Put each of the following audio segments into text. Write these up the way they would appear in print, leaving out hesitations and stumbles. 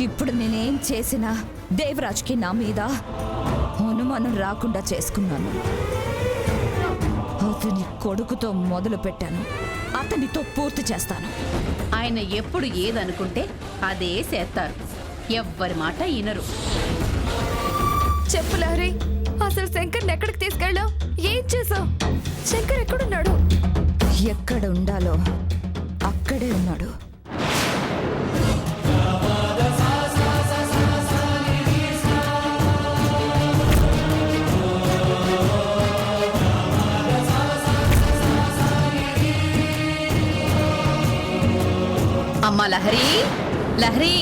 ఇప్పుడు నేనేం చేసినా దేవరాజ్కి నా మీద అనుమానం రాకుండా చేసుకున్నాను. అతని కొడుకుతో మొదలు పెట్టాను, అతనితో పూర్తి చేస్తాను. ఆయన ఎప్పుడు ఏదనుకుంటే అదే చేస్తారు. ఎవ్వరి మాట వినరు. చెప్పు లహరి, అసలు శంకర్ని ఎక్కడికి తీసుకెళ్ళావు? ఏం చేసావు? శంకర్ ఎక్కడున్నాడు? ఎక్కడ ఉండాలో అక్కడే ఉన్నాడు. అమ్మా లహరి, లహరి,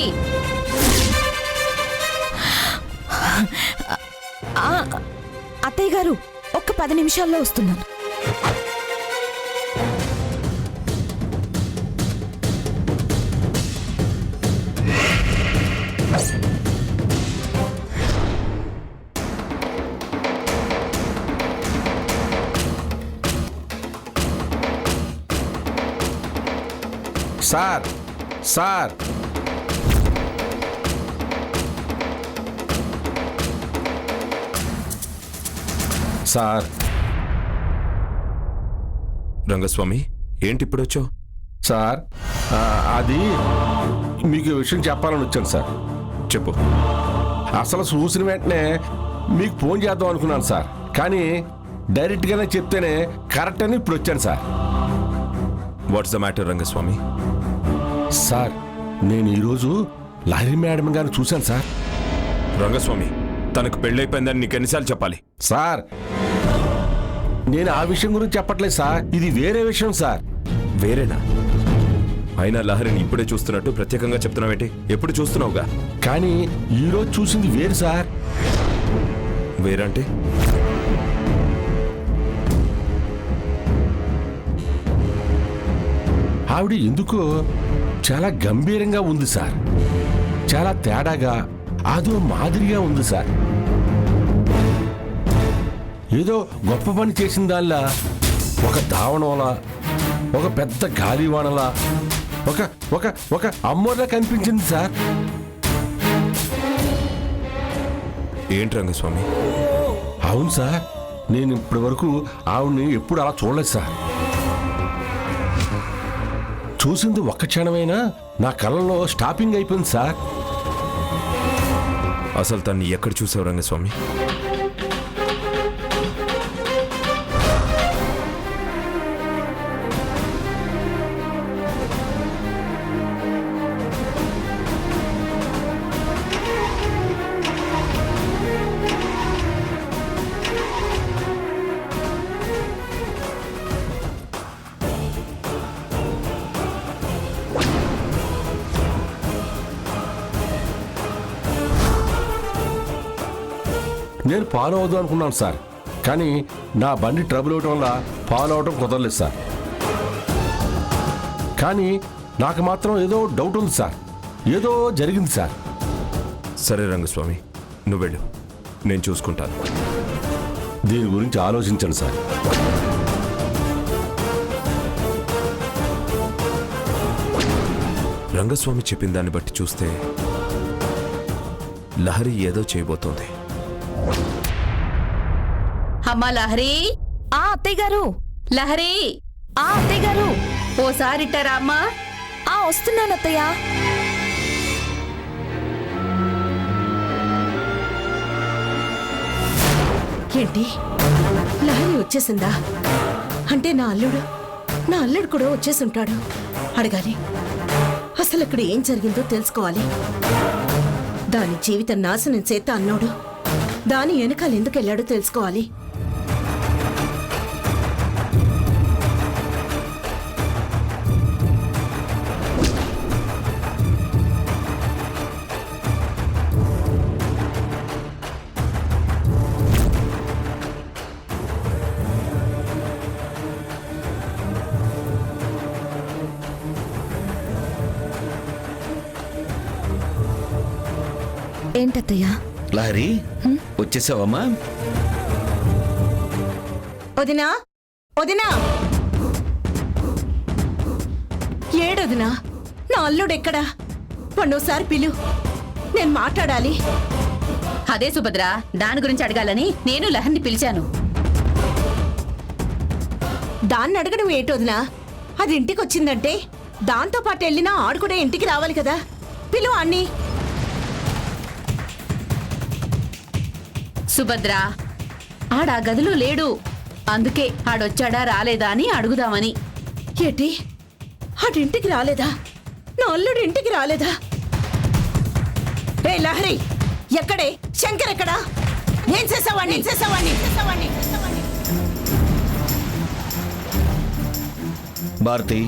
అత్తయ్య గారు, ఒక్క 10 నిమిషాల్లో వస్తున్నాను. సార్ సార్ సార్ రంగస్వామి, ఏంటి ఇప్పుడు వచ్చావు? సార్ అది మీకు ఈ విషయం చెప్పాలని వచ్చాను సార్. చెప్పు. అసలు చూసిన వెంటనే మీకు ఫోన్ చేద్దాం అనుకున్నాను సార్, కానీ డైరెక్ట్గానే చెప్తేనే కరెక్ట్ అని ఇప్పుడు వచ్చాను sir. What's the matter Rangaswamy? Sir, నేను ఈరోజు లహరి మేడం గారిని చూశాను సార్. రంగస్వామి, తనకు పెళ్ళైపోయిందని నీకు ఎన్నిసార్లు చెప్పాలి? సార్, నేను ఆ విషయం గురించి చెప్పట్లేదు సార్, ఇది వేరే విషయం సార్. వేరేనా? అయినా లహరిని ఇప్పుడే చూస్తున్నట్టు ప్రత్యేకంగా చెప్తున్నావేంటి? ఎప్పుడు చూస్తున్నావుగా. కానీ ఈరోజు చూసింది వేరు సార్. వేరంటే? ఆవిడ ఎందుకో చాలా గంభీరంగా ఉంది సార్, చాలా తేడాగా అదో మాదిరిగా ఉంది సార్. ఏదో గొప్ప పని చేసిన దానిలా, ఒక దావణంలా, ఒక పెద్ద గాలివానలా, ఒక ఒక ఒక అమ్మోర్లా కనిపించింది సార్. ఏంటి రంగస్వామి? అవును సార్, నేను ఇప్పటి వరకు ఆవిడ్ని ఎప్పుడు అలా చూడలేదు సార్. చూసింది ఒక్క క్షణమైనా నా కళ్ళలో స్టాపింగ్ అయిపోయింది సార్. అసలు తన్ని ఎక్కడ చూసావు రంగస్వామి? నేను ఫాలో అవుదాం అనుకున్నాను సార్, కానీ నా బండి ట్రబుల్ అవటం వల్ల ఫాలో అవటం కుదరలేదు సార్. కానీ నాకు మాత్రం ఏదో డౌట్ ఉంది సార్, ఏదో జరిగింది సార్. సరే రంగస్వామి, నువ్వు వెళ్ళు, నేను చూసుకుంటాను. దీని గురించి ఆలోచించండి సార్. రంగస్వామి చెప్పిన దాన్ని బట్టి చూస్తే లహరి ఏదో చేయబోతోంది. అమ్మా లహరి, అత్తయ్య గారు, లహరి, అత్తయ్య గారు, ఓసారిట్టారా అమ్మా? వస్తున్నాను అత్తయ్య. ఏంటి, లహరి వచ్చేసిందా? అంటే నా అల్లుడు కూడా వచ్చేసుంటాడు. అడగాలి, అసలు అక్కడ ఏం జరిగిందో తెలుసుకోవాలి. దాని జీవితం నాశనం చేత అన్నోడు దాని వెనకాల ఎందుకు వెళ్ళాడో తెలుసుకోవాలి. ఏంటత్తయ్యా? లహరి, వచ్చేసావమ్మా? వదినా, వదినా, ఏడొదినా, నా అల్లుడెక్కడా? పన్నోసారి పిలు. నేను మాట్లాడాలి. అదే సుభద్ర, దాని గురించి అడగాలని నేను లహర్ని పిలిచాను. దాన్ని అడగడం ఏంటోదినా? అది ఇంటికి వచ్చిందంటే దాంతో పాటు వెళ్ళినా ఆడు కూడా ఇంటికి రావాలి కదా. పిలువ అన్ని. సుభద్ర, ఆడా గదిలో లేడు. అందుకే ఆడొచ్చాడా రాలేదా అని అడుగుదామని. ఏంటి? ఆడింటికి రాలేదా? నా అల్లుడు ఇంటికి రాలేదా? ఏ లహరి, ఎక్కడే? శంకర్ ఎక్కడా? ఏం చేసావాణ్ణి? భారతి,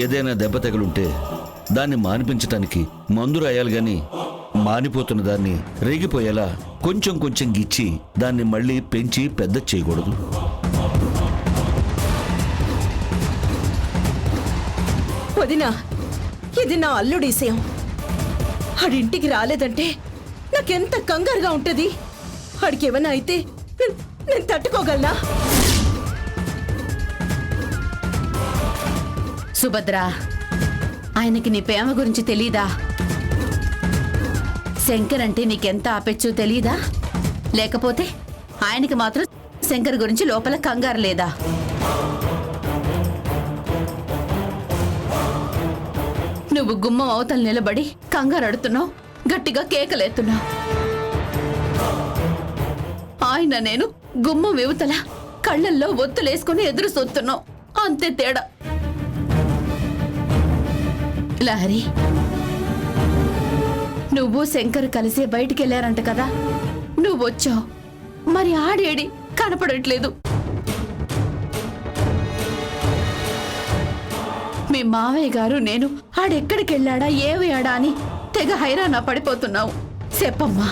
ఏదైనా దెబ్బ తగులుంటే దాన్ని మానిపించటానికి మందు రాయాలి గాని మానిపోతున్న దాన్ని రేగిపోయేలా కొంచెం కొంచెం గిచ్చి దాన్ని మళ్ళీ పెంచి పెద్ద చేయకూడదు. వదినా, ఇది నా అల్లుడి విషయం. ఆడింటికి రాలేదంటే నాకెంత కంగారుగా ఉంటది. ఆడికి ఏమైనా అయితే నేను తట్టుకోగలనా? సుభద్ర, ఆయనకి నీ ప్రేమ గురించి తెలీదా? శంకర్ అంటే నీకెంత ఆపెచ్చో తెలీదా? లేకపోతే ఆయనకి మాత్రం శంకర్ గురించి లోపల కంగారు లేదా? నువ్వు గుమ్మం అవతల నిలబడి కంగారు అడుతున్నావు, గట్టిగా కేకలేస్తున్నావు. ఆయన నేను గుమ్మం ఇవతల కళ్ళల్లో ఒత్తులేసుకుని ఎదురు సొత్తున్నావు. అంతే తేడా. లహరి, నువ్వు శంకర్ కలిసి బయటికెళ్లారంట కదా. నువ్వు వచ్చావు, మరి ఆడేడి కనపడట్లేదు. మీ మావయ్య గారు నేను ఆడెక్కడికెళ్ళాడా ఏమయ్యాడా అని తెగ హైరాణ పడిపోతున్నావు. చెప్పమ్మా,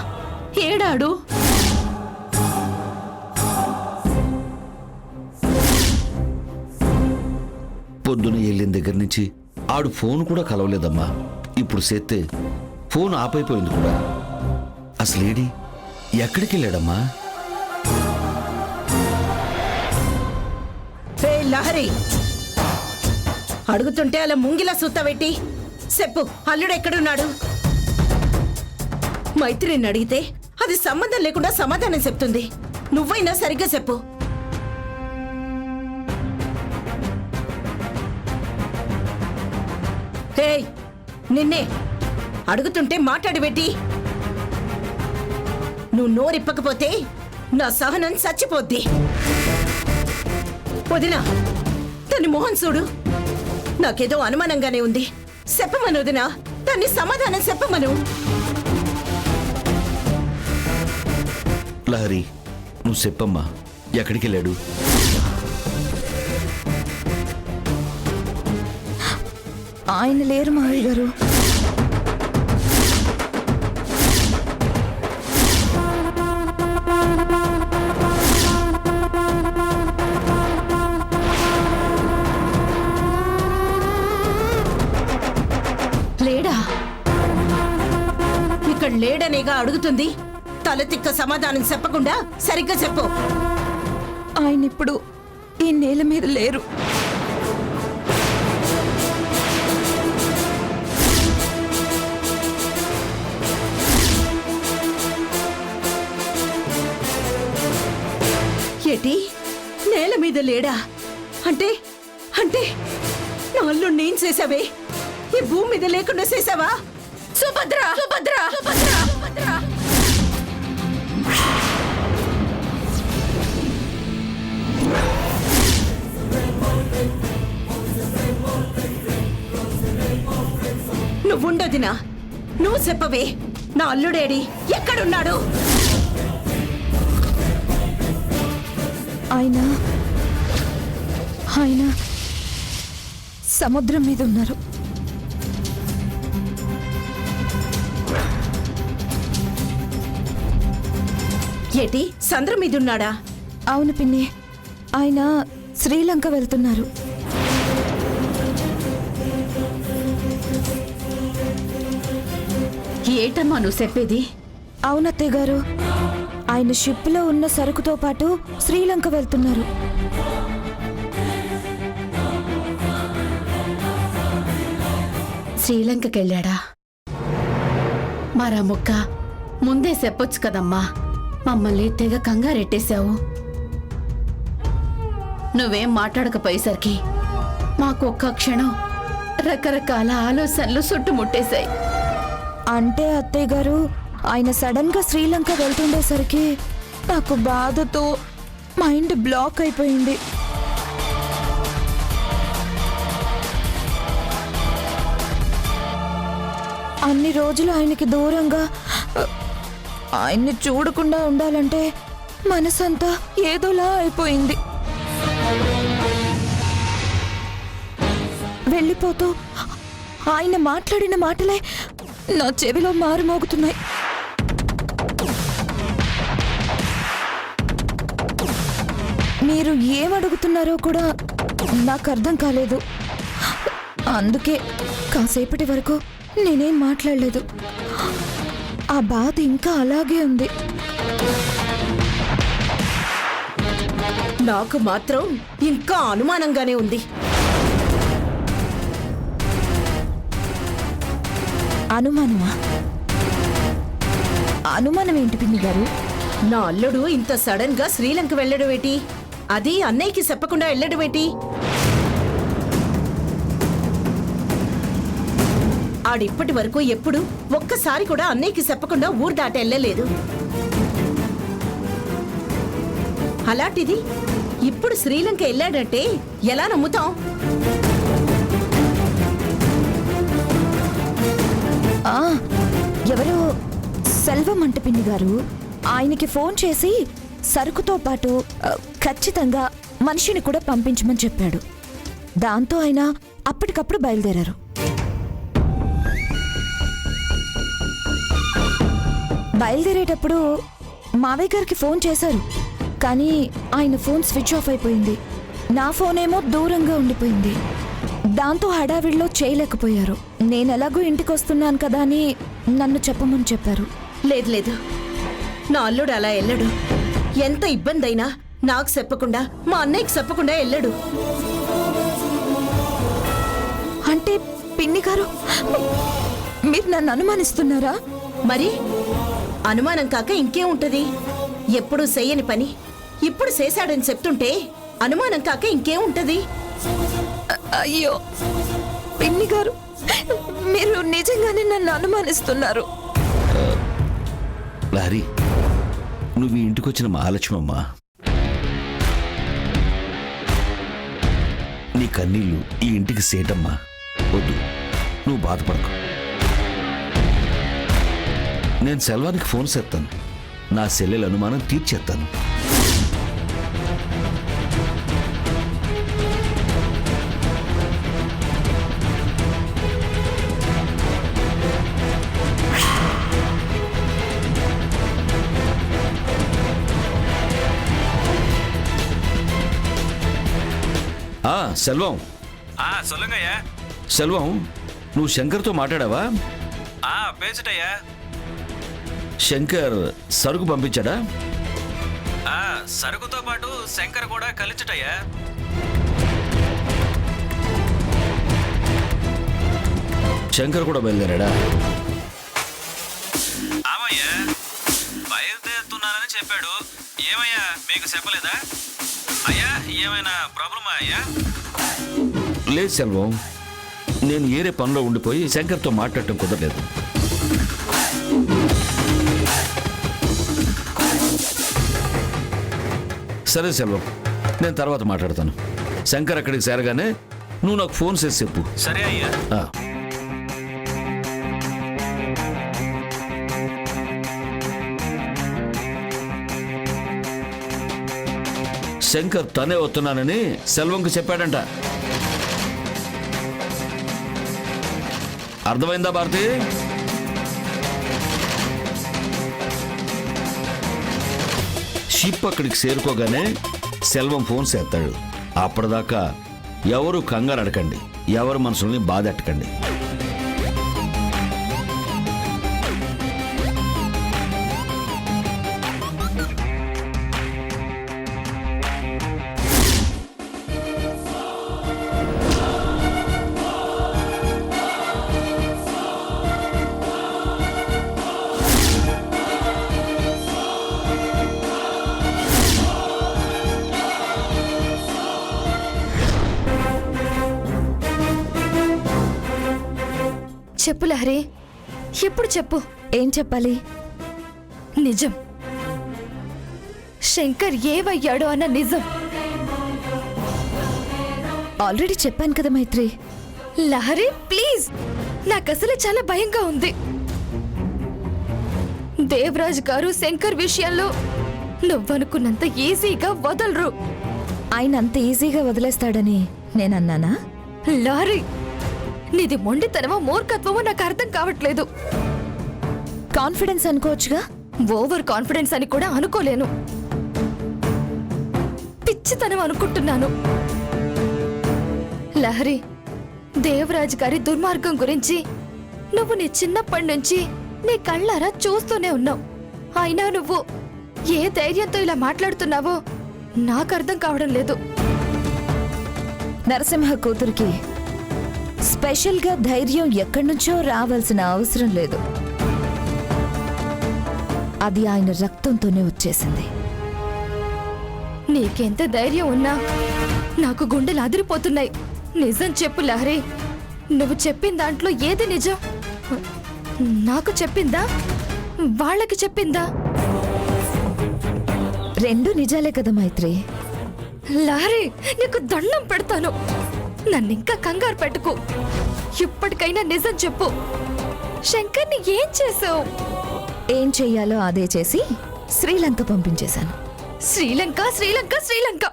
ఏడాడు? పొద్దున వెళ్ళిన దగ్గర నుంచి ఆడు ఫోన్ కూడా కలవలేదమ్మా. ఇప్పుడు చేస్తే ఫోన్ ఆపైపోయింది కూడా. అసలేడి ఎక్కడికి వెళ్ళాడమ్మా? ఏ లహరి, అడుగుతుంటే అలా ముంగిలా సూత్తబెట్టి చెప్పు, అల్లుడు ఎక్కడున్నాడు? మైత్రిని అడిగితే అది సంబంధం లేకుండా సమాధానం చెప్తుంది. నువ్వైనా సరిగ్గా చెప్పు. హేయ్, నిన్నే అడుగుతుంటే మాట్లాడి పెట్టి. నువ్వు నోరిప్పకపోతే నా సహనం చచ్చిపోద్ది. వదినా, దాని మోహన్ చూడు. నాకేదో అనుమానంగానే ఉంది. చెప్పమను వదినా, దాన్ని సమాధానం చెప్పమను. లహరి, నువ్వు చెప్పమ్మా, ఎక్కడికి వెళ్ళాడు? ఆయన లేరు మావయ్య గారు. లేడా? ఇక్కడ లేడనేగా అడుగుతుంది. తల తిక్క సమాధానం చెప్పకుండా సరిగ్గా చెప్పు. ఆయన ఇప్పుడు ఈ నేల మీద లేరు. ఏటి? నేల మీద లేడా? అంటే అంటే నా అల్లుడిని ఏం చేసావే? ఈ భూమి మీద లేకుండా చేసావా? సుభద్ర, సుభద్ర, సుభద్ర, సుభద్ర. నువ్వుండదినా, నువ్వు చెప్పవే. నా అల్లుడేడి? ఎక్కడున్నాడు? ఆయన ఆయన సముద్రం మీద ఉన్నారు. ఏటి? సంద్రం మీద ఉన్నాడా? అవును పిన్ని, ఆయన శ్రీలంక వెళ్తున్నారు. ఏటమ్మా నువ్వు చెప్పేది? అవునత్తయ్య గారు, ఆయన షిప్లో ఉన్న సరుకుతో పాటు శ్రీలంక వెళ్తున్నారు. శ్రీలంకకెళ్ళాడా? మరా ముక్క ముందే చెప్పొచ్చు కదమ్మా, మమ్మల్ని తెగ కంగారెట్టేశావు. నువ్వేం మాట్లాడకపోయేసరికి మాకు ఒక్క క్షణం రకరకాల ఆలోచనలు చుట్టుముట్టేశాయి. అంటే అత్తయ్య గారు, ఆయన సడన్ గా శ్రీలంక వెళ్తుండేసరికి నాకు బాధతో మైండ్ బ్లాక్ అయిపోయింది. అన్ని రోజులు ఆయనకి దూరంగా ఆయన్ని చూడకుండా ఉండాలంటే మనసంతా ఏదోలా అయిపోయింది. వెళ్ళిపోతూ ఆయన మాట్లాడిన మాటలే నా చెవిలో మారుమోగుతున్నాయి. మీరు ఏమడుగుతున్నారో కూడా నాకు అర్థం కాలేదు. అందుకే కాసేపటి వరకు నేనేం మాట్లాడలేదు. ఆ బాధ ఇంకా అలాగే ఉంది. నాకు మాత్రం ఇంకా అనుమానంగానే ఉంది. అనుమానమా? అనుమానం ఏంటి పిన్ని గారు? నా అల్లుడు ఇంత సడన్ గా శ్రీలంక వెళ్ళడం ఏంటి? అది అన్నయ్యకి చెప్పకుండా వెళ్ళడం ఏంటి? ఆడిప్పటి వరకు ఎప్పుడు ఒక్కసారి కూడా అన్నయ్యకి చెప్పకుండా ఊరు దాటి వెళ్ళలేదు. అలాంటిది ఇప్పుడు శ్రీలంక వెళ్ళాడంటే ఎలా నమ్ముతాం? ఎవరో సెల్వం అంట పిన్ని గారు ఆయనకి ఫోన్ చేసి సరుకుతో పాటు ఖచ్చితంగా మనిషిని కూడా పంపించమని చెప్పాడు. దాంతో ఆయన అప్పటికప్పుడు బయలుదేరారు. బయలుదేరేటప్పుడు మావయ్య గారికి ఫోన్ చేశారు, కానీ ఆయన ఫోన్ స్విచ్ ఆఫ్ అయిపోయింది. నా ఫోన్ ఏమో దూరంగా ఉండిపోయింది. దాంతో హడావిడిలో చేయలేకపోయారు. నేను ఎలాగో ఇంటికి వస్తున్నాను కదా అని నన్ను చెప్పమని చెప్పారు. లేదు లేదు, నా అల్లుడు అలా వెళ్ళడు. ఎంత ఇబ్బంది అయినా నాకు చెప్పకుండా, మా అన్నయ్యకి చెప్పకుండా వెళ్ళడు. అంటే పిన్ని గారు, మీరు నన్ను అనుమానిస్తున్నారా? మరి అనుమానం కాక ఇంకేం ఉంటది? ఎప్పుడు చెయ్యని పని ఇప్పుడు చేశాడని చెప్తుంటే అనుమానం కాక ఇంకేం ఉంటది? అయ్యో పిన్ని గారు, మీరు నిజంగానే నన్ను అనుమానిస్తున్నారు. లారీ, నువ్వు ఈ ఇంటికి వచ్చిన మహాలక్ష్మమ్మా. నీ కన్నీళ్ళు ఈ ఇంటికి సేటమ్మా. వద్దు, నువ్వు బాధపడకు. నేను సెల్వానికి ఫోన్ చేస్తాను. నా సెల్లెల అనుమానం తీర్చేస్తాను. సెల్వం, சொல்லுங்கய்யா. సెల్వం, నువ్వు శంకర్తో మాట్లాడావా? பேசிட்டய்யா. శంకర్ సరుకు పంపించాడా? సరుకుతో పాటు శంకర్ కూడా కలిసిటయ్యా. శంకర్ కూడా బయలుదేరాడా? ఆమయ్యా, బయలుదేరుతున్నానని చెప్పాడు. ఏమయ్యా, మీకు చెప్పలేదా? అయ్యా, ఏమైనా ప్రాబ్లమా అయ్యా? లేదు సెల్వం, నేను ఏరే పనిలో ఉండిపోయి శంకర్తో మాట్లాడటం కుదరలేదు. సరే సెల్వం, నేను తర్వాత మాట్లాడతాను. శంకర్ అక్కడికి చేరగానే నువ్వు నాకు ఫోన్ చేసి చెప్పు. సరే అయ్యా. శంకర్ తనే వస్తున్నానని సెల్వంకి చెప్పాడంట. అర్థమైందా భారతి? షిప్ అక్కడికి చేరుకోగానే సెల్వం ఫోన్ చేస్తాడు. అప్పటిదాకా ఎవరు కంగారు అడకండి, ఎవరు మనసుల్ని బాధెట్టకండి. చెప్పు లహరి, ఇప్పుడు చెప్పు. ఏం చెప్పాలి? నిజం, శంకర్ ఏవయ్యాడు అన్న నిజం. ఆల్రెడీ చెప్పాను కదా మైత్రి. లహరి ప్లీజ్, నాకు అసలు చాలా భయంగా ఉంది. దేవరాజ్ గారు శంకర్ విషయంలో నువ్వనుకున్నంత ఈజీగా వదలరు. ఆయన అంత ఈజీగా వదిలేస్తాడని నేనన్నానా? లహరి, నీది మొండితనమో మూర్ఖత్వమో నాకు అర్థం కావట్లేదు. కాన్ఫిడెన్స్ అనుకోవచ్చుగా. ఓవర్ కాన్ఫిడెన్స్ అని కూడా అనుకోలేను, పిచ్చితనం అనుకుంటున్నాను. లహరి, దేవరాజ్ గారి దుర్మార్గం గురించి నువ్వు నీ చిన్నప్పటి నుంచి నీ కళ్ళారా చూస్తూనే ఉన్నావు. అయినా నువ్వు ఏ ధైర్యంతో ఇలా మాట్లాడుతున్నావో నాకు అర్థం కావడం లేదు. నరసింహ కూతురికి స్పెషల్గా ధైర్యం ఎక్కడి నుంచో రావాల్సిన అవసరం లేదు. అది ఆయన రక్తంతోనే వచ్చేసింది. నీకెంత ధైర్యం ఉన్నా నాకు గుండెలు అదిరిపోతున్నాయి. నిజం చెప్పు లహరి, నువ్వు చెప్పిన దాంట్లో ఏది నిజం? నాకు చెప్పిందా, వాళ్ళకి చెప్పిందా? రెండు నిజాలే కదా మైత్రి. లహరి, నీకు దండం పెడతాను, నన్నింకా కంగారు పెట్టుకు. ఇప్పటికైనా నిజం చెప్పు, శంకర్ని ఏం చేసావు? ఏం చెయ్యాలో అదే చేసి శ్రీలంక పంపించేశాను. శ్రీలంక శ్రీలంక శ్రీలంక,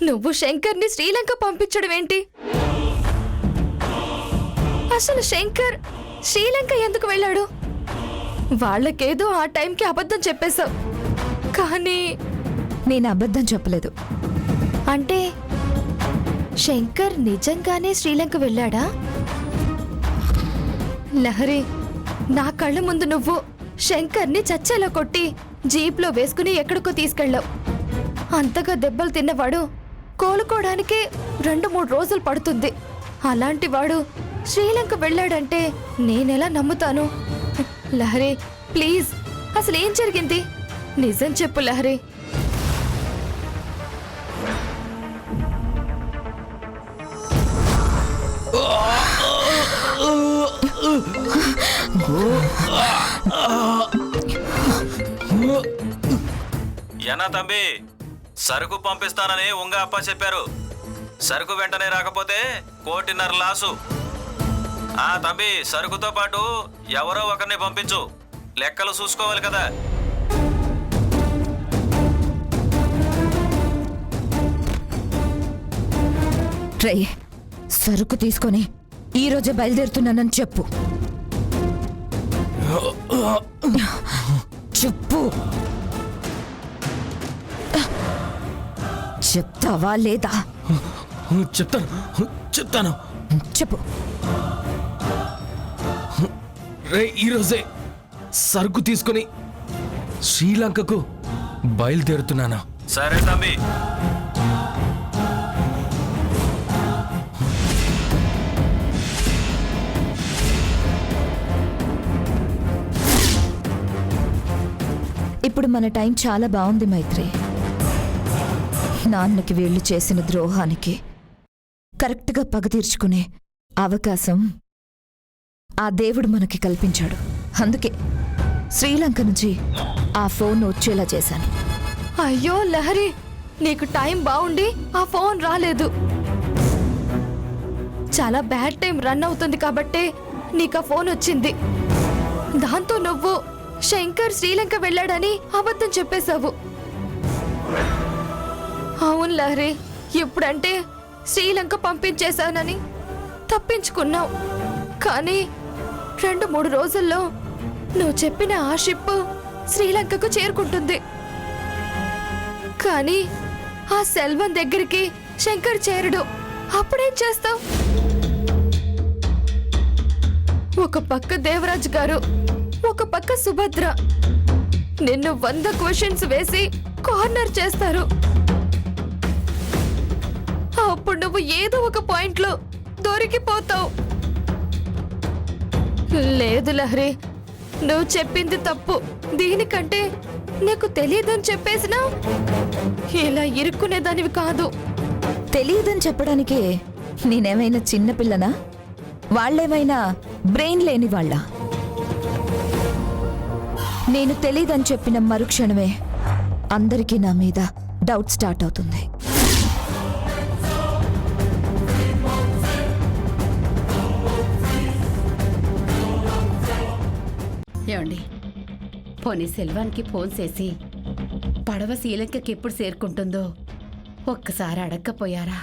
నువ్వు శంకర్ని శ్రీలంక పంపించడం ఏంటి? అసలు శంకర్ శ్రీలంక ఎందుకు వెళ్ళాడు? వాళ్ళకేదో ఆ టైంకి అబద్ధం చెప్పేశావు, కానీ నేను అబద్ధం చెప్పలేదు. అంటే శంకర్ నిజంగానే శ్రీలంక వెళ్ళాడా? లహరి, నా కళ్ళ ముందు నువ్వు శంకర్ని చచ్చేలా కొట్టి జీప్లో వేసుకుని ఎక్కడికో తీసుకెళ్ళావు. అంతగా దెబ్బలు తిన్నవాడు కోలుకోవడానికే 2-3 రోజులు పడుతుంది. అలాంటి వాడు శ్రీలంక వెళ్ళాడంటే నేనెలా నమ్ముతాను? లహరి ప్లీజ్, అసలు ఏం జరిగింది? నిజం చెప్పు లహరి. ఏనా తంబి, సరుకు పంపిస్తానని ఉంగ అప్ప చెప్పారు. సరుకు వెంటనే రాకపోతే 1.5 లాసు. ఆ తంబి, సరుకుతో పాటు ఎవరో ఒకరిని పంపించు, లెక్కలు చూసుకోవాలి కదా. ట్రై సరుకు తీసుకొని ఈరోజే బయలుదేరుతున్నానని చెప్పు. చెప్పు. చెప్తావా లేదా? చెప్తాను. చెప్పు. రే, ఈరోజే సరుకు తీసుకొని శ్రీలంకకు బయలుదేరుతున్నాను. సరే తంబి. ఇప్పుడు మన టైం చాలా బాగుంది మైత్రి. నాన్నకి వీళ్ళు చేసిన ద్రోహానికి కరెక్ట్గా పగ తీర్చుకునే అవకాశం ఆ దేవుడు మనకి కల్పించాడు. అందుకే శ్రీలంక నుంచి ఆ ఫోన్ వచ్చేలా చేశాను. అయ్యో లహరి, నీకు టైం బాగుండి ఆ ఫోన్ రాలేదు. చాలా బ్యాడ్ టైం రన్ అవుతుంది కాబట్టే నీకు ఆ ఫోన్ వచ్చింది. దాంతో నువ్వు శంకర్ శ్రీలంక వెళ్ళాడని అబద్ధం చెప్పేశావు. అవును లహరి, ఇప్పుడంటే శ్రీలంక పంపించేశానని తప్పించుకున్నావు. కానీ 2-3 రోజుల్లో నువ్వు చెప్పిన ఆ షిప్ శ్రీలంకకు చేరుకుంటుంది. కానీ ఆ సెల్వం దగ్గరికి శంకర్ చేరడు. అప్పుడేం చేస్తావు? ఒక పక్క దేవరాజ్ గారు, ఒక పక్క సుభద్ర నిన్ను 100 క్వశ్చన్స్ వేసి కార్నర్ చేస్తారు. అప్పుడు నువ్వు ఏదో ఒక పాయింట్లో దొరికిపోతావు. లేదు లహరి, నువ్వు చెప్పింది తప్పు. దీనికంటే నీకు తెలియదని చెప్పేసినా ఇలా ఇరుక్కునేదానివి కాదు. తెలియదని చెప్పడానికి నేనేమైనా చిన్నపిల్లనా? వాళ్ళేమైనా బ్రెయిన్ లేని వాళ్ళ? నేను తెలీదని చెప్పిన మరుక్షణమే అందరికీ నా మీద డౌట్ స్టార్ట్ అవుతుంది. ఏమండి, పోనీ సెల్వానికి ఫోన్ చేసి పడవ శ్రీలంకకి ఎప్పుడు చేరుకుంటుందో ఒక్కసారి అడగకపోయారా?